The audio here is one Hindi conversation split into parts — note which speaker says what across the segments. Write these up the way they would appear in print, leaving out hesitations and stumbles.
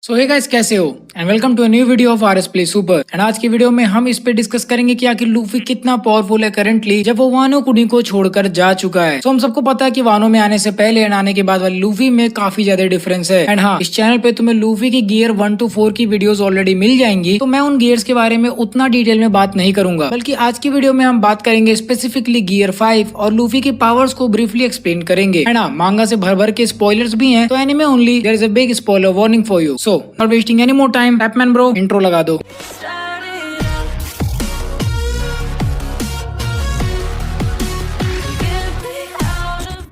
Speaker 1: सो हे गाइस, कैसे हो and welcome to a new video of RS play super. And आज की वीडियो में हम इस पे डिस्कस करेंगे कि आखिर लूफी कितना पावरफुल है करंटली जब वो वानो कुनी को छोड़कर जा चुका है। सो हम सबको पता है कि वानो में आने से पहले एंड आने के बाद वाली लूफी में काफी ज्यादा डिफरेंस है। एंड हाँ, इस चैनल पे तुम्हें लूफी की गियर 1 to 4 की वीडियोस ऑलरेडी मिल जाएंगी, तो मैं उन गियर्स के बारे में उतना डिटेल में बात नहीं करूंगा, बल्कि आज की वीडियो में हम बात करेंगे स्पेसिफिकली गियर 5 और लूफी की पावर्स को ब्रीफली एक्सप्लेन करेंगे। एंड हाँ, मांगा से भर भर के स्पॉयलर्स भी हैं, तो anime only there is a big spoiler warning for you. So not wasting any more time, टैपमैन ब्रो इंट्रो लगा दो।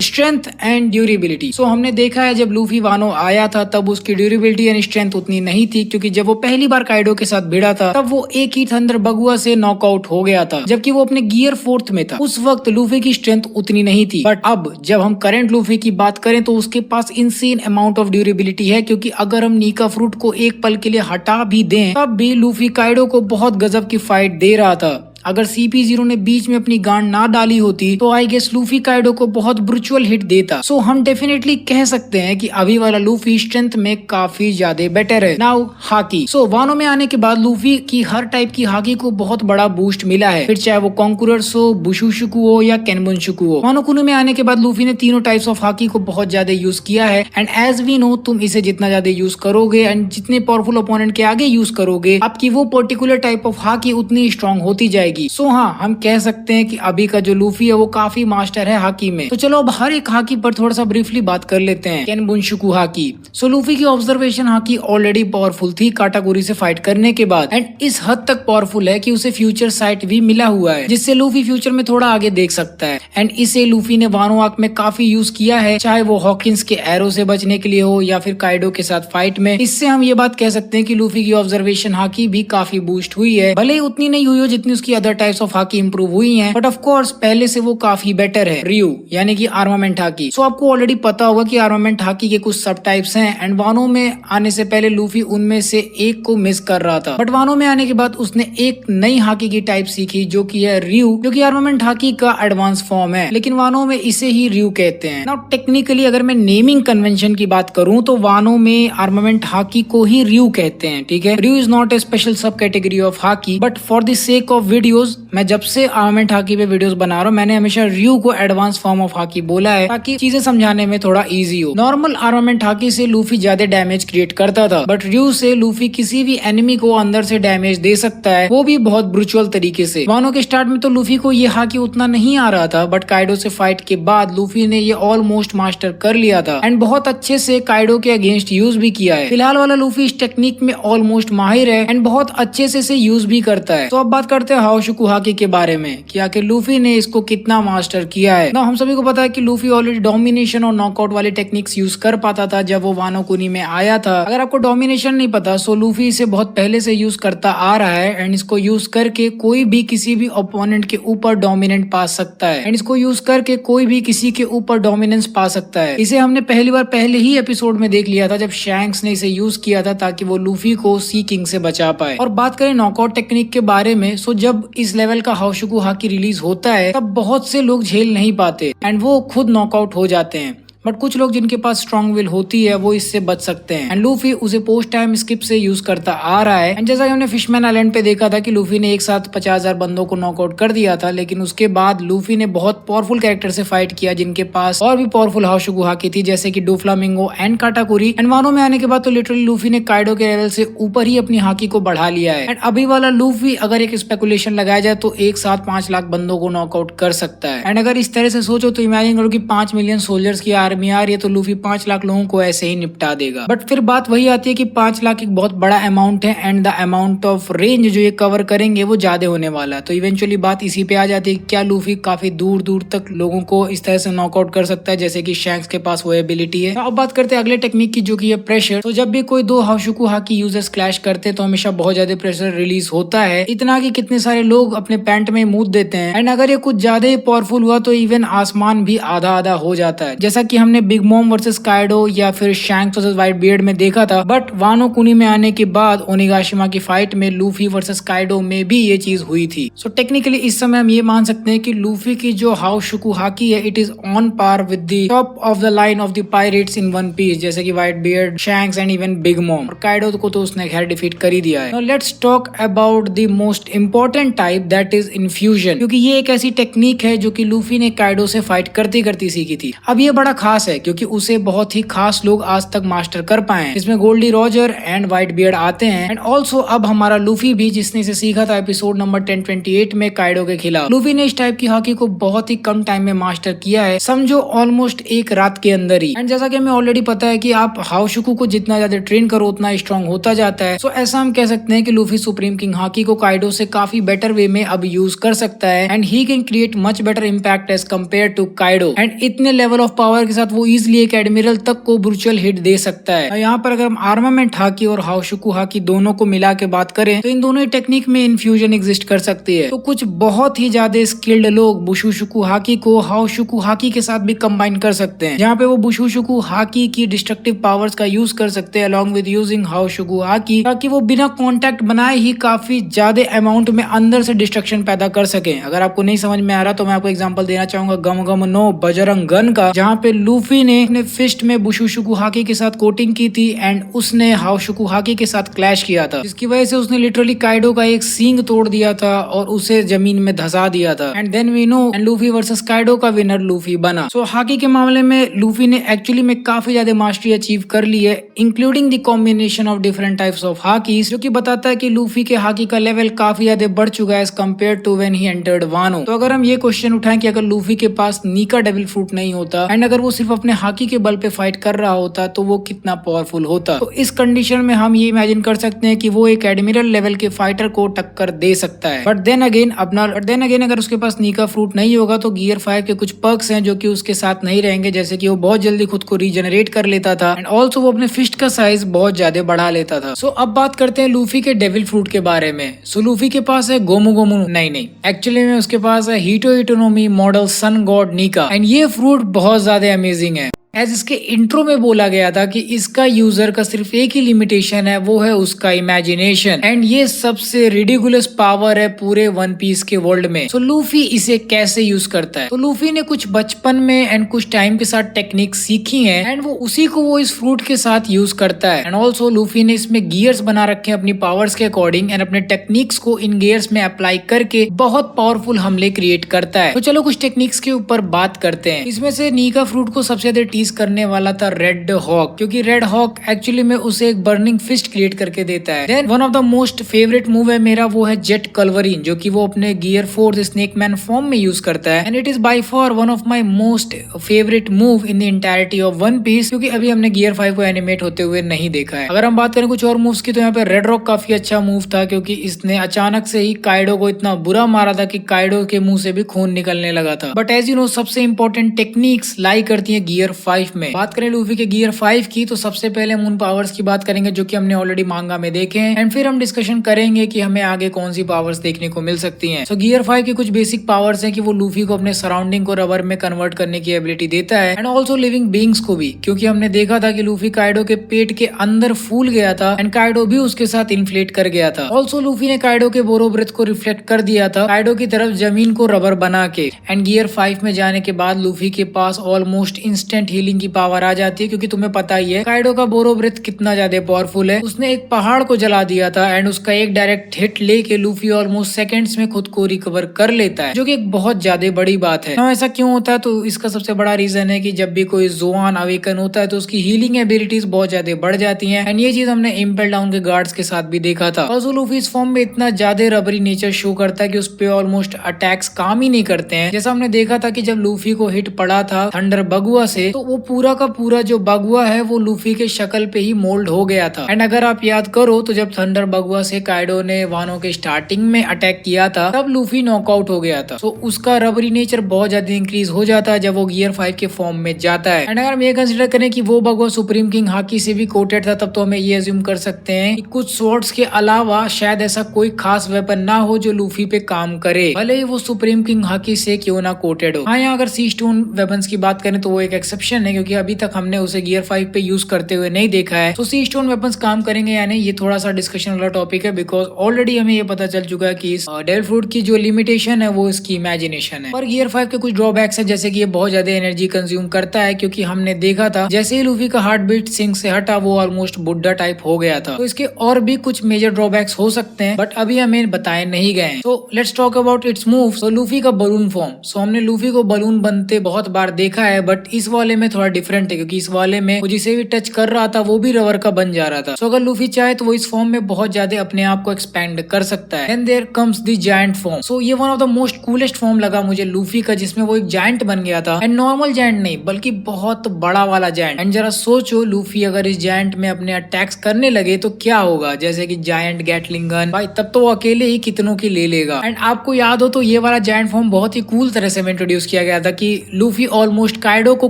Speaker 1: Strength and durability. सो हमने देखा है जब लूफी वानो आया था तब उसकी ड्यूरेबिलिटी एंड स्ट्रेंथ उतनी नहीं थी, क्योंकि जब वो पहली बार काइडो के साथ भिड़ा था तब वो एक ही थंडर बगुआ से नॉकआउट हो गया था, जबकि वो अपने गियर 4th में था। उस वक्त लूफी की स्ट्रेंथ उतनी नहीं थी, बट अब जब हम करंट लूफी की बात करें तो उसके पास इंसेन अमाउंट ऑफ ड्यूरेबिलिटी है, क्योंकि अगर हम नीका फ्रूट को एक पल के लिए हटा भी दें तब भी लूफी काइडो को बहुत गजब की फाइट दे रहा था। अगर CP0 ने बीच में अपनी गांड ना डाली होती तो आई गेस लूफी काइडो को बहुत ब्रुचुअल हिट देता। सो हम डेफिनेटली कह सकते हैं कि अभी वाला लूफी स्ट्रेंथ में काफी ज्यादा बेटर है। Now hockey. सो वानो में आने के बाद लूफी की हर टाइप की हाकी को बहुत बड़ा बूस्ट मिला है, फिर चाहे वो कॉन्कुरर्स हो, बुशुशुकु हो या केनबुनशुकु हो। वानो कुनो में आने के बाद लूफी ने तीनों टाइप्स ऑफ हाकी को बहुत ज्यादा यूज किया है। एंड एज वी नो, तुम इसे जितना ज्यादा यूज करोगे एंड जितने पावरफुल ओपोनेंट के आगे यूज करोगे, आपकी वो पर्टिकुलर टाइप ऑफ हाकी उतनी स्ट्रॉन्ग होती जाएगी। सो हाँ, हम कह सकते हैं कि अभी का जो लूफी है वो काफी मास्टर है हाकी में। तो चलो अब हर एक हाकी पर थोड़ा सा ब्रीफली बात कर लेते हैं। केनबुनशुकु हाकी। सो लूफी की ऑब्जर्वेशन हाकी ऑलरेडी पावरफुल थी काटागोरी से फाइट करने के बाद, एंड इस हद तक पावरफुल है कि उसे फ्यूचर साइट भी मिला हुआ है, जिससे लूफी फ्यूचर में थोड़ा आगे देख सकता है। एंड इसे लूफी ने वानो आर्क में काफी यूज किया है, चाहे वो हॉकिंस के एरो से बचने के लिए हो या फिर काइडो के साथ फाइट में। इससे हम ये बात कह सकते हैं कि लूफी की ऑब्जर्वेशन हाकी भी काफी बूस्ट हुई है, भले ही उतनी नहीं हुई हो जितनी उसकी other types of hockey improve हुई हैं, बट ऑफ कोर्स पहले से वो काफी बेटर है। रियू यानी कि आर्मामेंट हाकी। सो आपको ऑलरेडी पता होगा कि आर्मामेंट हाकी के कुछ सब टाइप्स हैं, एंड वानो में आने से पहले लूफी उनमें से एक को मिस कर रहा था, बट वानो में आने के बाद उसने एक नई हाकी की टाइप सीखी जो कि है रियू, जो कि आर्मामेंट हाकी का एडवांस फॉर्म है, लेकिन वानो में इसे ही रियू कहते हैं। नाउ टेक्निकली अगर मैं नेमिंग कन्वेंशन की बात करूं तो वानो में आर्मामेंट हाकी को ही रियू कहते हैं, ठीक है। रियू इज नॉट ए स्पेशल सब category of hockey, but for the sake of videos मैं जब से आर्मामेंट हाकी पे वीडियोस बना रहा हूँ मैंने हमेशा रियू को एडवांस फॉर्म ऑफ हाकी बोला है, ताकि चीजें समझाने में थोड़ा इजी हो। नॉर्मल आर्मामेंट हाकी से लूफी ज्यादा डैमेज क्रिएट करता था, बट रियू से लूफी किसी भी एनिमी को अंदर से डैमेज दे सकता है, वो भी बहुत ब्रुचुअल तरीके से। वानो के स्टार्ट में तो लूफी को ये हाकी उतना नहीं आ रहा था, बट काइडो से फाइट के बाद लूफी ने ये ऑलमोस्ट मास्टर कर लिया था, एंड बहुत अच्छे से काइडो के अगेंस्ट यूज भी किया है। फिलहाल वाला लूफी इस टेक्निक में ऑलमोस्ट माहिर है एंड बहुत अच्छे से यूज भी करता है। तो अब बात करते हैं हाओशुकु हाकी के बारे में कि आखिर लूफी ने इसको कितना मास्टर किया है। ना हम सभी को पता है कि लूफी ऑलरेडी डोमिनेशन और नॉकआउट वाले टेक्निक्स यूज कर पाता था जब वो वानो कुनी में आया था। अगर आपको डोमिनेशन नहीं पता, सो लूफी इसे बहुत पहले से यूज करता आ रहा है, एंड इसको यूज करके कोई भी किसी भी ओपोनेंट के ऊपर डोमिनेंट पा सकता है, एंड इसको यूज करके कोई भी किसी के ऊपर डोमिनेंस पा सकता है। इसे हमने पहली बार पहले ही एपिसोड में देख लिया था जब शैंक्स ने इसे यूज किया था ताकि वो लूफी को सी किंग से बचा पाए। और बात करें नॉकआउट टेक्निक के बारे में, सो जब इस लेवल का हाओशुकु हाकी रिलीज होता है तब बहुत से लोग झेल नहीं पाते एंड वो खुद नॉकआउट हो जाते हैं, बट कुछ लोग जिनके पास स्ट्रॉन्ग विल होती है वो इससे बच सकते हैं। एंड लूफी उसे पोस्ट टाइम स्किप से यूज करता आ रहा है, एंड जैसा कि हमने फिशमैन आइलैंड पे देखा था कि लूफी ने एक साथ 50,000 बंदों को नॉकआउट कर दिया था, लेकिन उसके बाद लूफी ने बहुत पावरफुल कैरेक्टर से फाइट किया जिनके पास और भी पावरफुल हाओशुकु हाकी थी, जैसे कि डोफ्लामिंगो एंड काटाकुरी। एंड वानो में आने के बाद तो लिटरली लूफी ने काइडो के लेवल से ऊपर ही अपनी हाकी को बढ़ा लिया है। एंड अभी वाला लूफी अगर एक स्पेकुलेशन लगाया जाए तो एक साथ 5 लाख बंदों को नॉकआउट कर सकता है। एंड अगर इस तरह से सोचो तो इमेजिन करो कि 5 मिलियन सोल्जर्स की आर्मी आ रही है, तो लूफी 5 लाख लोगों को ऐसे ही निपटा देगा। बट फिर बात वही आती है कि 5 लाख एक बहुत बड़ा अमाउंट है, and the amount of range जो ये कवर करेंगे वो ज्यादा होने वाला है। तो इवेंचुअली बात इसी पे आ जाती है, क्या लूफी काफी दूर दूर तक लोगों को इस तरह से नॉकआउट कर सकता है जैसे कि शैंक्स के पास वो एबिलिटी है। अब बात करते हैं अगले टेक्निक की जो कि है प्रेशर। तो जब भी कोई दो हाओशुकु हाकी यूजर्स क्लैश करते हैं तो हमेशा बहुत ज्यादा प्रेशर रिलीज होता है, इतना कि कितने सारे लोग अपने पैंट में मूत देते हैं, एंड अगर ये कुछ ज्यादा ही पावरफुल हुआ तो इवन आसमान भी आधा आधा हो जाता है, जैसा कि हमने बिग मॉम वर्सेस काइडो या फिर शैंक्स वर्सेस व्हाइट बियर्ड में देखा था, बट वानो कुनी में आने के बाद ओनिगाशिमा की फाइट में लूफी वर्सेस काइडो में भी ये चीज हुई थी। सो टेक्निकली इस समय हम ये मान सकते हैं कि लूफी की जो हाउ शुकु हाकी है it is on par with the top of the line of the pirates in One Piece, जैसे कि Whitebeard, Shanks and even Big Mom. और काइडो को तो उसने खैर डिफीट कर ही दिया है। Now let's talk about the most important type, that is infusion, क्योंकि ये एक ऐसी टेक्निक है जो कि लूफी ने काइडो से फाइट करती करती सीखी थी। अब ये बड़ा खास है क्योंकि उसे बहुत ही खास लोग आज तक मास्टर कर पाए। इसमें Gol D Roger and Whitebeard आते हैं, एंड ऑल्सो अब हमारा लूफी भी, जिसने इसे सीखा था एपिसोड नंबर 1028 में काइडो के खिलाफ। लूफी ने इस टाइप की हॉकी को बहुत ही कम टाइम में मास्टर किया है, समझो ऑलमोस्ट एक रात के अंदर ही। एंड जैसा कि हमें ऑलरेडी पता है कि आप हाउशुकु को जितना ज्यादा ट्रेन करो उतना स्ट्रॉन्ग होता जाता है। सो ऐसा हम कह सकते हैं कि लूफी सुप्रीम किंग हॉकी को काइडो से काफी बेटर वे में अब यूज कर सकता है, and he can create much better impact as compare to Kaido. And इतने लेवल ऑफ पावर के साथ वो इजिली एक एडमिरल तक को ब्रूचुअल हिट दे सकता है। यहाँ पर अगर हम आर्मामेंट हाकी और हाउशुकु हाकी दोनों को मिला के बात करें तो इन दोनों टेक्निक में इन्फ्यूजन एग्जिस्ट कर सकती है। तो कुछ बहुत ही ज्यादा स्किल्ड लोग बुशुशुकु हाकी को हाउशुकु हाकी के साथ भी कंबाइन कर सकते हैं, जहाँ पे वो बुशुशुकु हाकी की डिस्ट्रक्टिव पावर्स का यूज कर सकते हैं अलॉन्ग विद यूजिंग हाउशुकु हाकी, ताकि वो बिना कांटेक्ट बनाए ही काफी ज्यादा अमाउंट में अंदर से डिस्ट्रक्शन पैदा कर सके। अगर आपको नहीं समझ में आ रहा तो मैं आपको एग्जांपल देना चाहूंगा गम गम नो बजरंग गन का, जहाँ पे लूफी ने अपने फिस्ट में बुशुशुकु हाकी के साथ कोटिंग की थी एंड उसने हाउशुकु हाकी के साथ क्लैश किया था, जिसकी वजह से उसने लिटरली काइडो का एक सींग तोड़ दिया था और उसे जमीन में धसा दिया था। And then we know and Luffy versus Kaido का विनर लूफी बना। सो हाकी के मामले में लूफी ने एक्चुअली में काफी ज्यादा मास्टरी अचीव कर ली है, including the combination of different types of hakis, जो कि बताता है कि लूफी के हाकी का लेवल काफी ज्यादा बढ़ चुका है as compare to when he entered Wano. तो अगर हम ये क्वेश्चन उठाएं कि अगर लूफी के पास नीका डेविल फ्रूट नहीं होता एंड अगर वो सिर्फ अपने हाकी के बल पे फाइट कर रहा होता तो वो कितना पावरफुल होता। तो इस कंडीशन में हम ये इमेजिन कर सकते हैं कि वो एक एडमिरल लेवल के फाइटर को टक्कर दे सकता है। बट देन अगेन अगर उसके पास नीका फ्रूट नहीं होगा तो गियर 5 के कुछ पर्क्स हैं जो कि उसके साथ नहीं रहेंगे, जैसे कि वो बहुत जल्दी खुद को रीजनरेट कर लेता था एंड ऑल्सो वो अपने फिस्ट का साइज बहुत ज्यादा बढ़ा लेता था। सो अब बात करते हैं लूफी के डेविल फ्रूट के बारे में। सो लूफी के पास है गोमू गोमू, नहीं एक्चुअली में उसके पास है हीटो इटोनोमी मॉडल सन गॉड नीका, एंड ये फ्रूट बहुत ज्यादा अमेजिंग है। एज इसके इंट्रो में बोला गया था कि इसका यूजर का सिर्फ एक ही लिमिटेशन है, वो है उसका इमेजिनेशन, एंड ये सबसे रिडिकुलस पावर है पूरे वन पीस के वर्ल्ड में। सो लूफी इसे कैसे यूज करता है? तो लूफी ने कुछ बचपन में एंड कुछ टाइम के साथ टेक्निक सीखी है एंड वो उसी को वो इस फ्रूट के साथ यूज करता है। एंड ऑल्सो लूफी ने इसमें गियर्स बना रखे हैं अपनी पावर्स के अकॉर्डिंग एंड अपने टेक्निक्स को इन गियर्स में अप्लाई करके बहुत पावरफुल हमले क्रिएट करता है। तो चलो कुछ टेक्निक्स के ऊपर बात करते हैं। इसमें से नीका फ्रूट को सबसे ज्यादा टीज करने वाला था रेड हॉक, क्योंकि रेड हॉक एक्चुअली में उसे एक बर्निंग फिस्ट क्रिएट करके देता है। Then one of the most favourite move है मेरा, वो है जेट कल्वरीन, जो कि वो अपने गियर 4 स्नेक मैन फॉर्म में यूज करता है and it is by far one of my most favourite move in the entirety of One Piece, क्योंकि अभी हमने गियर 5 को एनिमेट होते हुए नहीं देखा है। अगर हम बात करें कुछ और मूव्स की तो यहाँ पे रेड रॉक काफी अच्छा मूव था, क्योंकि इसने अचानक से ही काइडो को इतना बुरा मारा था कि काइडो के मुंह से भी खून निकलने लगा था। बट एज यू नो सबसे इंपॉर्टेंट टेक्निक्स लाई करती है गियर 5 में। बात करें लूफी के गियर 5 की तो सबसे पहले हम उन पावर्स की बात करेंगे जो कि हमने ऑलरेडी मांगा में देखे हैं एंड फिर हम डिस्कशन करेंगे कि हमें आगे कौन सी पावर्स देखने को मिल सकती हैं। सो गियर 5 की कुछ बेसिक पावर्स हैं कि वो लूफी को अपने सराउंडिंग को रबर में कन्वर्ट करने की एबिलिटी देता है एंड ऑल्सो लिविंग बींग्स को भी, क्योंकि हमने देखा था कि लूफी काइडो के पेट के अंदर फूल गया था एंड काइडो भी उसके साथ इन्फ्लेट कर गया था। ऑल्सो लूफी ने काइडो के बोरो ब्रेथ को रिफ्लेक्ट कर दिया था काइडो की तरफ जमीन को रबर बना के। एंड गियर 5 में जाने के बाद लूफी के पास ऑलमोस्ट इंस्टेंट हीलिंग की पावर आ जाती है, क्योंकि तुम्हें पता ही है काइडो का बोरो ब्रेथ कितना ज्यादा पावरफुल है। उसने एक पहाड़ को जला दिया था एंड उसका एक डायरेक्ट हिट लेके लूफी ऑलमोस्ट सेकंड्स में खुद को रिकवर कर लेता है, जो कि एक बहुत ज्यादा बड़ी बात है। ऐसा क्यों होता है? तो इसका सबसे बड़ा रीजन है कि जब भी कोई जोआन अवेकन होता है तो उसकी हीलिंग एबिलिटीज बहुत ज्यादा बढ़ जाती हैं एंड ये चीज हमने इम्पेल डाउन के गार्ड्स के साथ भी देखा था। और लूफी इस फॉर्म में इतना ज्यादा रबरी नेचर शो करता है कि उस पे ऑलमोस्ट अटैक्स काम ही नहीं करते हैं। जैसा हमने देखा था कि जब लूफी को हिट पड़ा था थंडर बगुआ से तो वो पूरा का पूरा जो बगुआ है वो लूफी के शक्ल पे ही मोल्ड हो गया था। एंड अगर आप याद करो तो जब थंडर बगुआ से काइडो ने वानो के स्टार्टिंग में अटैक किया था तब लूफी नॉकआउट हो गया था। तो उसका रबरी नेचर बहुत ज्यादा इंक्रीज हो जाता है जब वो गियर 5 के फॉर्म में जाता है। एंड अगर हम ये कंसिडर करें कि वो बगुआ सुप्रीम किंग हाकी से भी कोटेड था तब तो हमें ये अज्यूम कर सकते हैं कि कुछ स्वॉर्ड्स के अलावा शायद ऐसा कोई खास वेपन ना हो जो लूफी पे काम करे, भले ही वो सुप्रीम किंग हाकी से क्यों ना कोटेड हो। हाँ, यहाँ अगर सी स्टोन वेपन्स की बात करें तो वो एक एक्सेप्शन क्वेश्चन है क्योंकि अभी तक हमने उसे गियर 5 पे यूज करते हुए नहीं देखा है। तो सी स्टोन वेपन्स काम करेंगे या नहीं, ये थोड़ा सा डिस्कशन वाला टॉपिक है, बिकॉज ऑलरेडी हमें ये पता चल चुका है कि इस डेविल फ्रूट की जो लिमिटेशन है वो इसकी इमेजिनेशन है। और गियर 5 के कुछ ड्रॉबैक्स है, जैसे कि ये बहुत ज्यादा एनर्जी कंज्यूम करता है, क्योंकि हमने देखा था जैसे ही लूफी का हार्ट बीट सिंक से हटा वो ऑलमोस्ट बुड्ढा टाइप हो गया था। तो इसके और भी कुछ मेजर ड्रॉबैक्स हो सकते हैं बट अभी हमें बताए नहीं गए। तो let's talk about it's move. So Luffy का बलून फॉर्म। सो हमने लूफी को बलून बनते बहुत बार देखा है बट इस वाले में थोड़ा डिफरेंट है, क्योंकि इस वाले में वो जिसे भी टच कर रहा था वो भी रबर का बन जा रहा था। सो अगर लूफी चाहे तो वो इस फॉर्म में बहुत ज्यादा अपने आप को एक्सपेंड कर सकता है। Then there comes the giant form. So ये one of the most coolest form लगा मुझे लूफी का, जिसमें वो एक जायंट बन गया था, एंड नॉर्मल जायंट नहीं बल्कि बहुत बड़ा वाला जायंट। एंड जरा सोचो लूफी अगर इस जायंट में अपने अटैक्स करने लगे तो क्या होगा, जैसे कि जायंट गैटलिंग गन, भाई तब तो वो अकेले ही कितनों की ले लेगा। एंड आपको याद हो तो ये वाला जायंट फॉर्म बहुत ही कूल तरह से इंट्रोड्यूस किया गया था कि लूफी ऑलमोस्ट काइडो को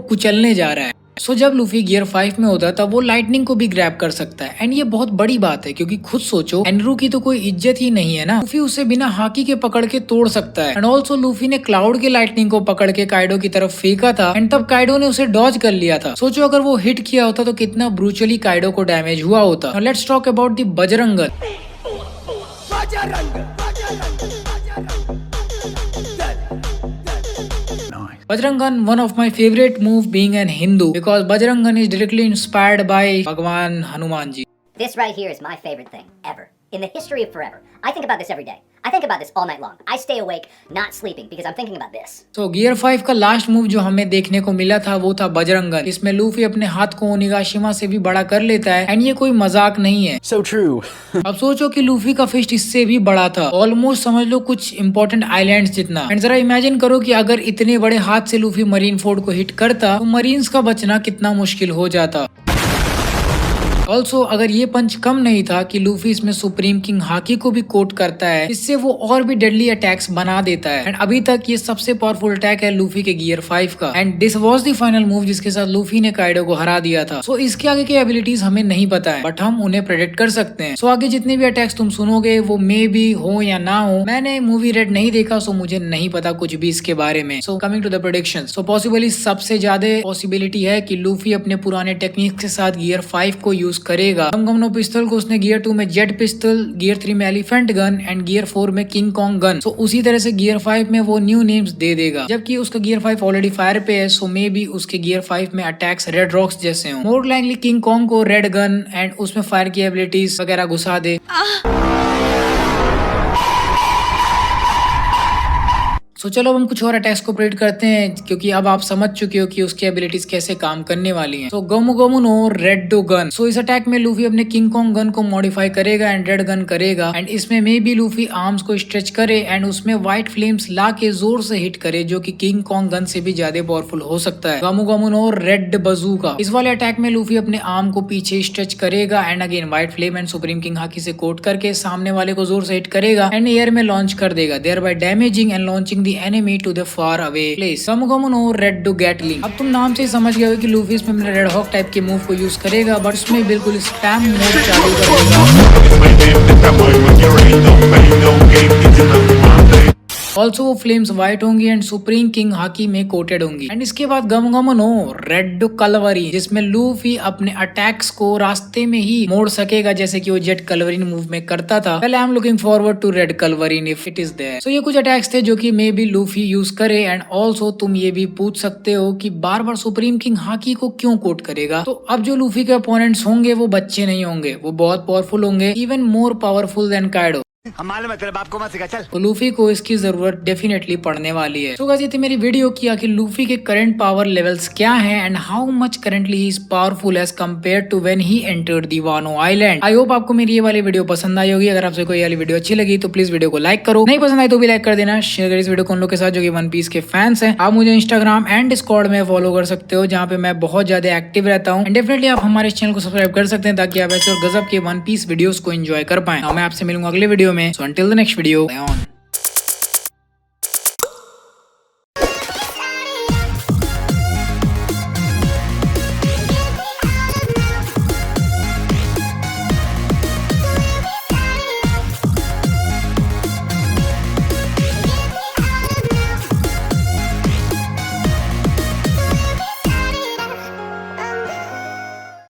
Speaker 1: कुचलने जा रहा है। सो जब लूफी गियर 5 में होता है तब वो लाइटनिंग को भी ग्रैब कर सकता है, एंड ये बहुत बड़ी बात है क्योंकि खुद सोचो एनरू की तो कोई इज्जत ही नहीं है ना, लूफी उसे बिना हाकी के पकड़ के तोड़ सकता है। एंड ऑल्सो लूफी ने क्लाउड के लाइटनिंग को पकड़ के काइडो की तरफ फेंका था, एंड तब काइडो ने उसे डॉज कर लिया था। सोचो अगर वो हिट किया होता तो कितना ब्रूचली काइडो को डैमेज हुआ होता। Let's talk about the Bajrangan. Bajrangan, one of my favorite move being an Hindu, because Bajrangan is directly inspired by Bhagwan Hanuman ji.
Speaker 2: This right here is my favorite thing ever. In the history of forever. I think about this every day. I think about this all night long. I stay awake, not sleeping, because I'm thinking about this.
Speaker 1: So gear 5 का लास्ट मूव जो हमें देखने को मिला था वो था बजरंगन। इसमें लूफी अपने हाथ को ओनिगाशिमा से भी बड़ा कर लेता है, एंड ये कोई मजाक नहीं है।
Speaker 3: So true.
Speaker 1: अब सोचो कि लूफी का फिस्ट इससे भी बड़ा था, ऑलमोस्ट समझ लो कुछ इंपॉर्टेंट आइलैंड्स जितना। एंड जरा इमेजिन करो कि अगर इतने बड़े हाथ से लूफी मरीन फोर्ड को हिट करता तो मरीन्स का बचना कितना मुश्किल हो जाता। ऑल्सो अगर ये पंच कम नहीं था कि लूफी इसमें सुप्रीम किंग हाकी को भी कोट करता है, इससे वो और भी डेडली अटैक्स बना देता है। एंड अभी तक ये सबसे पावरफुल अटैक है लूफी के गियर 5 का, and this was the final move जिसके साथ लूफी ने काइडो को हरा दिया था। सो इसके आगे की एबिलिटीज हमें नहीं पता है बट हम उन्हें प्रेडिक्ट कर सकते हैं। सो आगे जितने भी अटैक्स तुम सुनोगे वो मे बी हो या ना हो। मैंने मूवी रेड नहीं देखा सो मुझे नहीं पता कुछ भी इसके बारे में। So coming to the predictions, so possibly सबसे ज्यादा पॉसिबिलिटी है कि लूफी अपने पुराने टेक्निक के साथ गियर 5 को यूज करेगा। गमगमनो पिस्तल को उसने गियर 2 में जेट पिस्तल, गियर 3 में एलिफेंट गन एंड गियर 4 में किंग कॉन्ग गन। सो उसी तरह से गियर 5 में वो न्यू नेम्स दे देगा, जबकि उसका गियर 5 ऑलरेडी फायर पे है। सो मे बी उसके गियर 5 में अटैक्स रेड रॉक्स जैसे हो। मोर लाइकली किंग कॉन्ग को रेड गन एंड उसमें फायर की एबिलिटीज वगैरह घुसा दे। सो चलो अब हम कुछ और अटैक्स को प्रेडिक्ट करते हैं, क्योंकि अब आप समझ चुके हो कि उसकी एबिलिटीज कैसे काम करने वाली हैं। So Gomu Gomu no red डो गन। सो इस अटैक में लूफी अपने किंग कॉन्ग गन को मॉडिफाई करेगा एंड रेड गन करेगा, एंड इसमें मे बी लूफी आर्म्स को स्ट्रेच करे एंड उसमें व्हाइट फ्लेम्स ला के जोर से हिट करे, जो कि किंग कॉन्ग गन से भी ज्यादा पावरफुल हो सकता है। Gomu Gomu no red bazooka. इस वाले अटैक में लूफी अपने आर्म को पीछे स्ट्रेच करेगा and again white flame and supreme king hockey से कोट करके सामने वाले को जोर से हिट करेगा एंड एयर में लॉन्च कर देगा, thereby damaging and launching the enemy to the far away place. Gomu no red डू गैटलिंग। अब तुम नाम से ही समझ गए हो कि लूफी इसमें अपने रेड हॉक टाइप के मूव को यूज करेगा, बट उसमें बिल्कुल स्पैम मोड चालू करेगा। ऑल्सो वो फ्लेम्स व्हाइट होंगी एंड सुप्रीम किंग हाकी में कोटेड होंगी। एंड इसके बाद गम नो रेड कलवरी, जिसमें लूफी अपने अटैक्स को रास्ते में ही मोड़ सकेगा, जैसे कि वो जेट कलवरीन मूव में करता था। Well I am looking forward to red culverin if it is there. So ये कुछ अटैक्स थे जो कि मे बी लूफी यूज करे। एंड ऑल्सो तुम ये भी पूछ सकते हो कि बार बार सुप्रीम किंग हाकी को क्यों कोट करेगा। तो अब जो लूफी के अपोनेंट्स होंगे वो बच्चे नहीं होंगे, वो बहुत पावरफुल होंगे, even more powerful than Kaido.
Speaker 3: हमारे मतलब आपको मत सिखा चल।
Speaker 1: तो लूफी को इसकी जरूरत डेफिनेटली पड़ने वाली है। तो गाइस ये थी मेरी वीडियो की आखिर लूफी के करंट पावर लेवल्स क्या हैं and how much currently he is powerful as compare to when he entered the Wano island. I hope आपको मेरी ये वाली वीडियो पसंद आई होगी। अगर आपसे कोई वाली वीडियो अच्छी लगी तो प्लीज वीडियो को लाइक करो, नहीं पसंद आई तो भी लाइक कर देना। शेयर करिए इस वीडियो को उन लोग के साथ जो कि वन पीस के फैंस हैं। आप मुझे इंस्टाग्राम एंड डिस्कॉर्ड में फॉलो कर सकते हो, जहाँ पे मैं बहुत ज्यादा एक्टिव रहता हूँ। डेफिनेटली आप हमारे चैनल को सब्सक्राइब कर सकते हैं ताकि आप ऐसे और गजब के वन पीस वीडियोस को एंजॉय कर पाए। मैं आपसे मिलूंगा अगले वीडियो में। So until the next video on